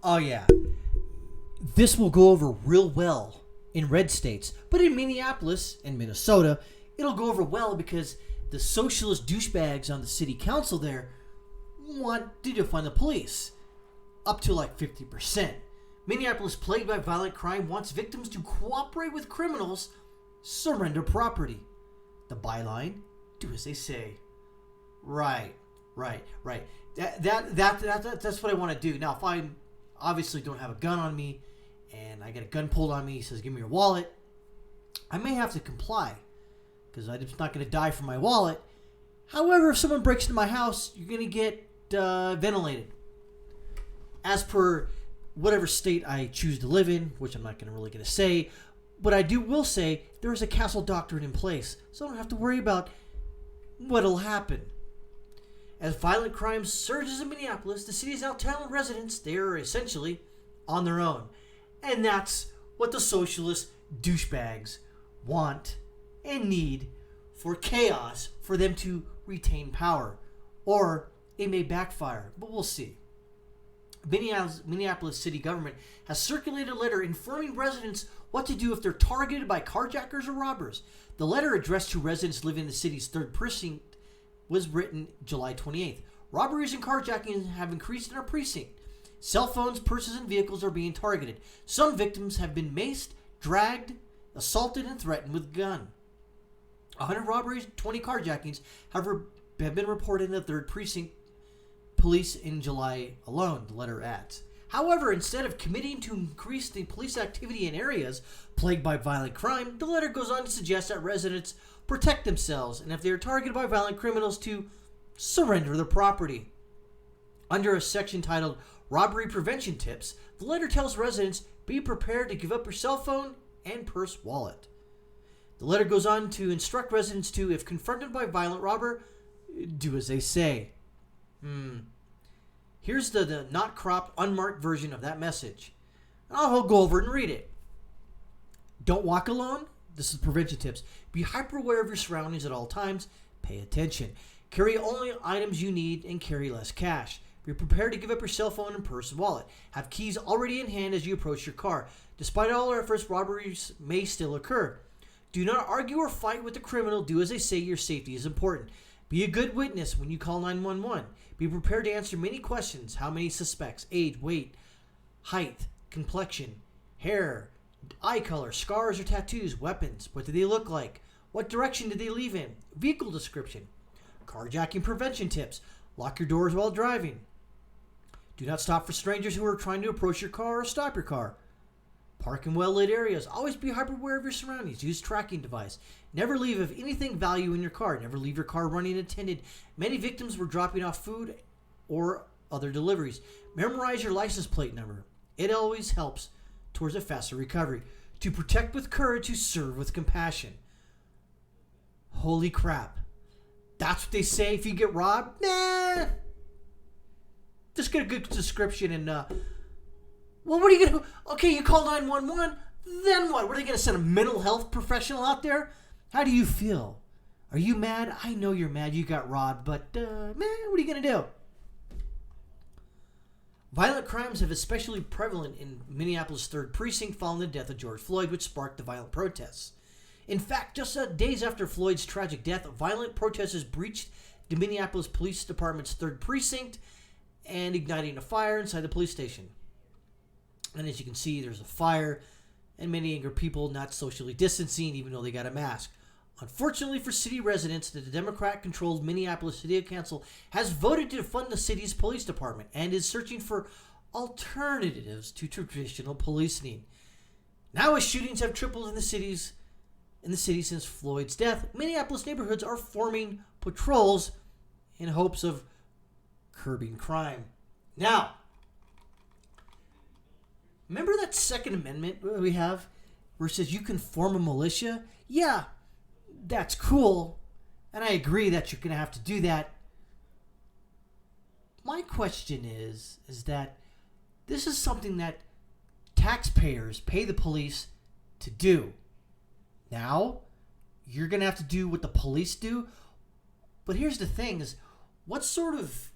Oh yeah, this will go over real well in red states, but in Minneapolis and Minnesota, it'll go over well because the socialist douchebags on the city council there want to defund the police up to like 50%. Minneapolis, plagued by violent crime, wants victims to cooperate with criminals, surrender property. The byline, do as they say. Right. That's what I want to do. Now, if I obviously don't have a gun on me and I get a gun pulled on me, he says, give me your wallet, I may have to comply because I'm just not going to die for my wallet. However, if someone breaks into my house, you're going to get ventilated. As per whatever state I choose to live in, which I'm not going to say, but I will say there is a castle doctrine in place, so I don't have to worry about what'll happen. As violent crime surges in Minneapolis, the city is now telling residents they are essentially on their own. And that's what the socialist douchebags want and need for chaos, for them to retain power. Or it may backfire, but we'll see. Minneapolis city government has circulated a letter informing residents what to do if they're targeted by carjackers or robbers. The letter, addressed to residents living in the city's 3rd precinct, was written July 28th. Robberies and carjackings have increased in our precinct. Cell phones, purses, and vehicles are being targeted. Some victims have been maced, dragged, assaulted, and threatened with a gun. 100 robberies, 20 carjackings have been reported in the 3rd precinct police in July alone, the letter adds. However, instead of committing to increase the police activity in areas plagued by violent crime, the letter goes on to suggest that residents protect themselves, and if they are targeted by violent criminals, to surrender their property. Under a section titled Robbery Prevention Tips, the letter tells residents, be prepared to give up your cell phone and purse wallet. The letter goes on to instruct residents to, if confronted by a violent robber, do as they say. Here's the not cropped, unmarked version of that message. I'll go over it and read it. Don't walk alone. This is prevention tips. Be hyper aware of your surroundings at all times. Pay attention. Carry only items you need and carry less cash. Be prepared to give up your cell phone and purse and wallet. Have keys already in hand as you approach your car. Despite all our efforts, robberies may still occur. Do not argue or fight with the criminal. Do as they say. Your safety is important. Be a good witness when you call 911. Be prepared to answer many questions. How many suspects? Age, weight, height, complexion, hair, eye color, scars or tattoos, weapons. What do they look like? What direction did they leave in? Vehicle description. Carjacking prevention tips. Lock your doors while driving. Do not stop for strangers who are trying to approach your car or stop your car. Park in well-lit areas. Always be hyper aware of your surroundings. Use tracking device. Never leave of anything value in your car. Never leave your car running unattended. Many victims were dropping off food or other deliveries. Memorize your license plate number. It always helps towards a faster recovery. To protect with courage, to serve with compassion. Holy crap. That's what they say if you get robbed? Nah. Just get a good description and, well, what are you going to do? Okay, you call 911, then what? What are they going to send a mental health professional out there? How do you feel? Are you mad? I know you're mad you got robbed, but, man, what are you going to do? Violent crimes have especially prevalent in Minneapolis' 3rd precinct following the death of George Floyd, which sparked the violent protests. In fact, just days after Floyd's tragic death, violent protesters breached the Minneapolis Police Department's 3rd precinct and igniting a fire inside the police station. And as you can see, there's a fire and many angry people not socially distancing even though they got a mask. Unfortunately for city residents, the Democrat-controlled Minneapolis City Council has voted to defund the city's police department and is searching for alternatives to traditional policing. Now, as shootings have tripled in the city since Floyd's death, Minneapolis neighborhoods are forming patrols in hopes of curbing crime. Now, remember that Second Amendment we have where it says you can form a militia? Yeah, that's cool, and I agree that you're going to have to do that. My question is that this is something that taxpayers pay the police to do. Now, you're going to have to do what the police do. But here's the thing is, what sort of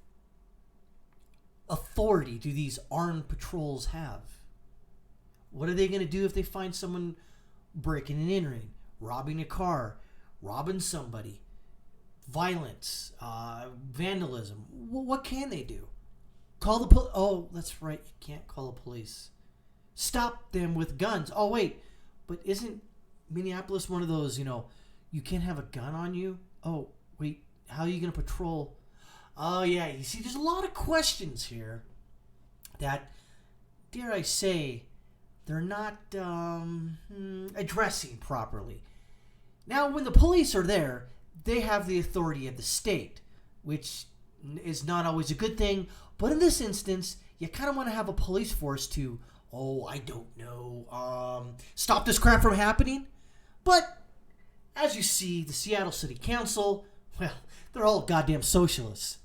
authority do these armed patrols have? What are they going to do if they find someone breaking and entering, robbing a car, robbing somebody, violence, vandalism? What can they do? Call the police? Oh, that's right. You can't call the police. Stop them with guns. Oh, wait. But isn't Minneapolis one of those, you can't have a gun on you? Oh, wait. How are you going to patrol? Oh, yeah. You see, there's a lot of questions here that, dare I say, they're not addressing properly. Now, when the police are there, they have the authority of the state, which is not always a good thing. But in this instance, you kind of want to have a police force to, I don't know, stop this crap from happening. But as you see, the Seattle City Council, well, they're all goddamn socialists.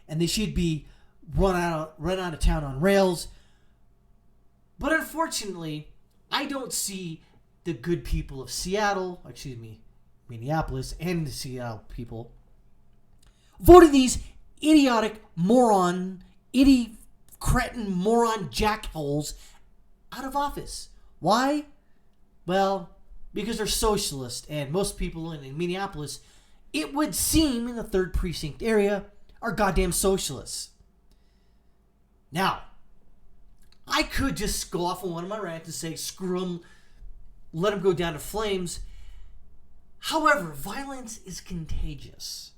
And they should be run out of town on rails. But unfortunately, I don't see the good people of Minneapolis and the Seattle people voting these idiotic moron jackholes out of office. Why? Well, because they're socialist, and most people in Minneapolis, it would seem, in the 3rd Precinct area, are goddamn socialists. Now, I could just go off on one of my rants and say, screw them, let them go down to flames. However, violence is contagious.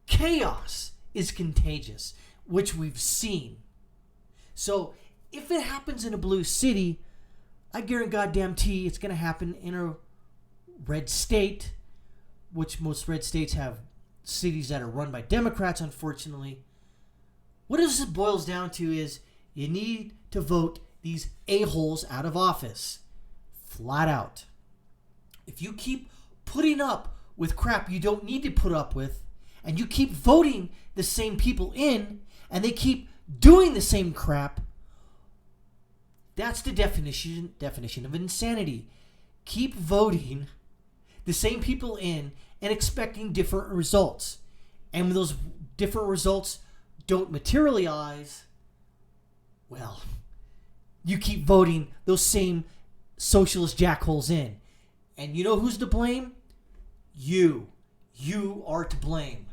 Chaos is contagious, which we've seen. So, if it happens in a blue city, I guarantee it's going to happen in a red state, which most red states have cities that are run by Democrats, unfortunately. What this boils down to is you need to vote these a-holes out of office. Flat out. If you keep putting up with crap you don't need to put up with, and you keep voting the same people in, and they keep doing the same crap, that's the definition of insanity. Keep voting the same people in and expecting different results. And when those different results don't materialize, well, you keep voting those same socialist jackholes in. And you know who's to blame? You. You are to blame.